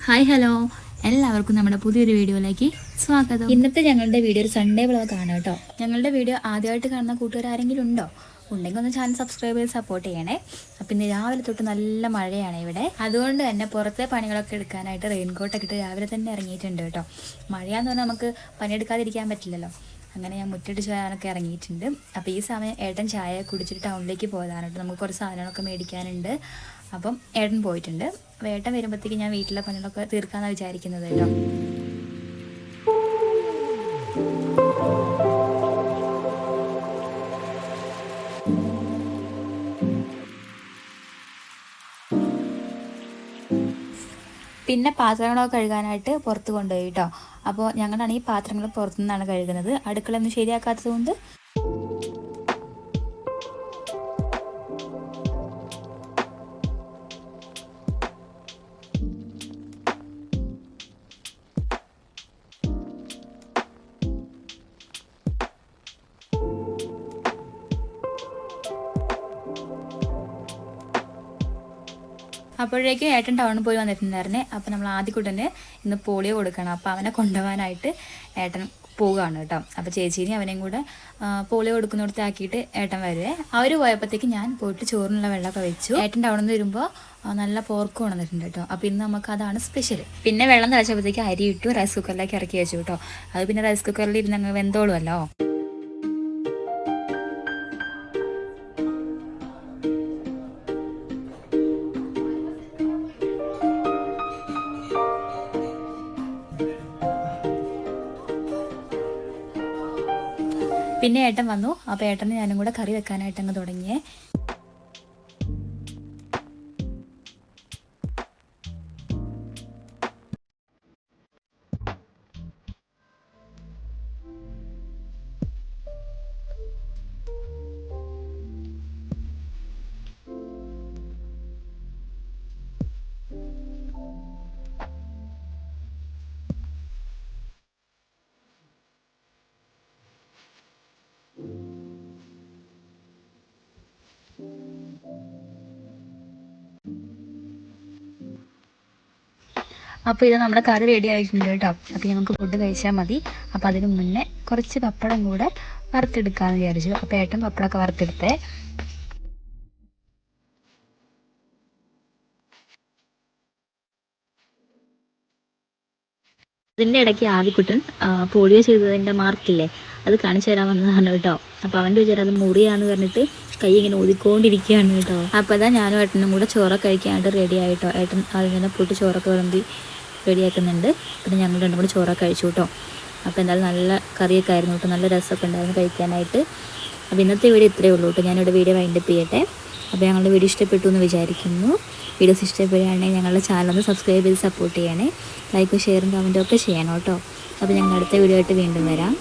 Hi hello, എല്ലാവർക്കും നമ്മുടെ പുതിയൊരു വീഡിയോയിലേക്ക് സ്വാഗതം. ഇന്നത്തെ ഞങ്ങളുടെ വീഡിയോ ഒരു സൺഡേ വ്ളോഗാണ് കേട്ടോ. ഞങ്ങളുടെ വീഡിയോ ആദ്യമായിട്ട് കാണുന്ന കൂട്ടുകാരെങ്കിലും ഉണ്ടോ? ഉണ്ടെങ്കിൽ ഒന്ന് ചാനൽ സബ്സ്ക്രൈബ് ചെയ്ത് സപ്പോർട്ട് ചെയ്യണേ. അപ്പം ഇന്ന് രാവിലെ തൊട്ട് നല്ല മഴയാണ് ഇവിടെ. അതുകൊണ്ട് തന്നെ പുറത്തെ പണികളൊക്കെ എടുക്കാനായിട്ട് റെയിൻകോട്ടൊക്കെ ഇട്ട് രാവിലെ തന്നെ ഇറങ്ങിയിട്ടുണ്ട് കേട്ടോ. മഴയാന്ന് പറഞ്ഞാൽ നമുക്ക് പണിയെടുക്കാതിരിക്കാൻ പറ്റില്ലല്ലോ. അങ്ങനെ ഞാൻ മുറ്റടിച്ച് ചെയ്യാനൊക്കെ ഇറങ്ങിയിട്ടുണ്ട്. അപ്പോൾ ഈ സമയം ഏട്ടൻ ചായ കുടിച്ചിട്ട് ടൗണിലേക്ക് പോയതാണ് കേട്ടോ. നമുക്ക് കുറച്ച് സാധനങ്ങളൊക്കെ മേടിക്കാനുണ്ട്. അപ്പം ഏട്ടൻ പോയിട്ടുണ്ട്. അപ്പോൾ ഏട്ടൻ വരുമ്പോഴത്തേക്ക് ഞാൻ വീട്ടിലെ പണികളൊക്കെ തീർക്കാമെന്നാണ് വിചാരിക്കുന്നത് കേട്ടോ. പിന്നെ പാത്രങ്ങളൊക്കെ കഴുകാനായിട്ട് പുറത്ത് കൊണ്ടുപോയി കേട്ടോ. അപ്പോൾ ഞങ്ങളാണെങ്കിൽ പാത്രങ്ങൾ പുറത്തുനിന്നാണ് കഴുകുന്നത്, അടുക്കളയൊന്നും ശരിയാക്കാത്തത് കൊണ്ട്. അപ്പോഴേക്കും ഏട്ടൻ ടൗണിൽ പോയി വന്നിട്ടുണ്ടായിരുന്നേ. അപ്പോൾ നമ്മൾ ആദ്യക്കുട്ടന് ഇന്ന് പോളിയോ കൊടുക്കണം. അപ്പോൾ അവനെ കൊണ്ടുപോകാനായിട്ട് ഏട്ടൻ പോവുകയാണ് കേട്ടോ. അപ്പോൾ ചേച്ചീനെ അവനെയും കൂടെ പോളിയോ കൊടുക്കുന്നിടത്ത് ആക്കിയിട്ട് ഏട്ടൻ വരുവേ. അവർ പോയപ്പോഴത്തേക്ക് ഞാൻ പോയിട്ട് ചോറിനുള്ള വെള്ളമൊക്കെ വെച്ചു. ഏട്ടൻ ടൗണിൽ നിന്ന് വരുമ്പോൾ നല്ല പോർക്ക് കൊണ്ടുവന്നിട്ടുണ്ട് കേട്ടോ. അപ്പോൾ ഇന്ന് നമുക്ക് അതാണ് സ്പെഷ്യൽ. പിന്നെ വെള്ളം തിളച്ചപ്പോഴത്തേക്ക് അരി ഇട്ടു റൈസ് കുക്കറിലേക്ക് ഇറക്കി വെച്ചു കേട്ടോ. അത് പിന്നെ റൈസ് കുക്കറിൽ ഇരുന്ന് അങ്ങ് വെന്തോളുമല്ലോ. പിന്നെ ഏട്ടൻ വന്നു. അപ്പോൾ ഏട്ടന് ഞാനും കൂടെ കറി വെക്കാനായിട്ട് അങ്ങ് തുടങ്ങിയേ. അപ്പോൾ ഇത് നമ്മുടെ കറി റെഡി ആയിട്ടുണ്ട് കേട്ടോ. അപ്പോൾ നമുക്ക് ഫുഡ് കഴിച്ചാൽ മതി. അപ്പോൾ അതിന് മുന്നേ കുറച്ച് പപ്പടം കൂടെ വറുത്തെടുക്കാമെന്ന് വിചാരിച്ചു. അപ്പോൾ ഏട്ടൻ പപ്പടമൊക്കെ വറുത്തെടുത്തേ. അതിൻ്റെ ഇടയ്ക്ക് ആദ്യക്കുട്ടൻ പോളിയോ ചെയ്തതിൻ്റെ മാർക്കില്ലേ അത് കാണിച്ചു തരാൻ വന്നതാണ് കേട്ടോ. അപ്പോൾ അവൻ്റെ വിചാരം അത് മുറിയാന്ന് പറഞ്ഞിട്ട് കൈ ഇങ്ങനെ ഊതിക്കൊണ്ടിരിക്കുകയാണ് കേട്ടോ. അപ്പോൾ അതാ ഞാനും ഏട്ടനും കൂടെ ചോറൊക്കെ കഴിക്കാനായിട്ട് റെഡി ആയിട്ടോ. ഏട്ടൻ അതിങ്ങനെ പോയിട്ട് ചോറൊക്കെ വിളമ്പി റെഡിയാക്കുന്നുണ്ട്. പിന്നെ ഞങ്ങൾ രണ്ടും കൂടെ ചോറൊക്കെ കഴിച്ചു കേട്ടോ. അപ്പോൾ എന്തായാലും നല്ല കറിയൊക്കെ ആയിരുന്നു കേട്ടോ. നല്ല രസമൊക്കെ ഉണ്ടായിരുന്നു കഴിക്കാനായിട്ട്. അപ്പോൾ ഇന്നത്തെ വീഡിയോ ഇത്രയേ ഉള്ളൂ കേട്ടോ. ഞാനിവിടെ വീഡിയോ വൈൻഡപ്പ് ചെയ്യട്ടെ. അപ്പോൾ ഞങ്ങളുടെ വീഡിയോ ഇഷ്ടപ്പെട്ടു എന്ന് വിചാരിക്കുന്നു. വീഡിയോസ് ഇഷ്ടപ്പെടുകയാണെങ്കിൽ ഞങ്ങളുടെ ചാനൽ സബ്സ്ക്രൈബ് ചെയ്ത് സപ്പോർട്ട് ചെയ്യണേ. ലൈക്കും ഷെയറും കമൻറ്റും ഒക്കെ ചെയ്യണം കേട്ടോ. അപ്പോൾ ഞങ്ങൾ അടുത്ത വീഡിയോ ആയിട്ട് വീണ്ടും വരാം.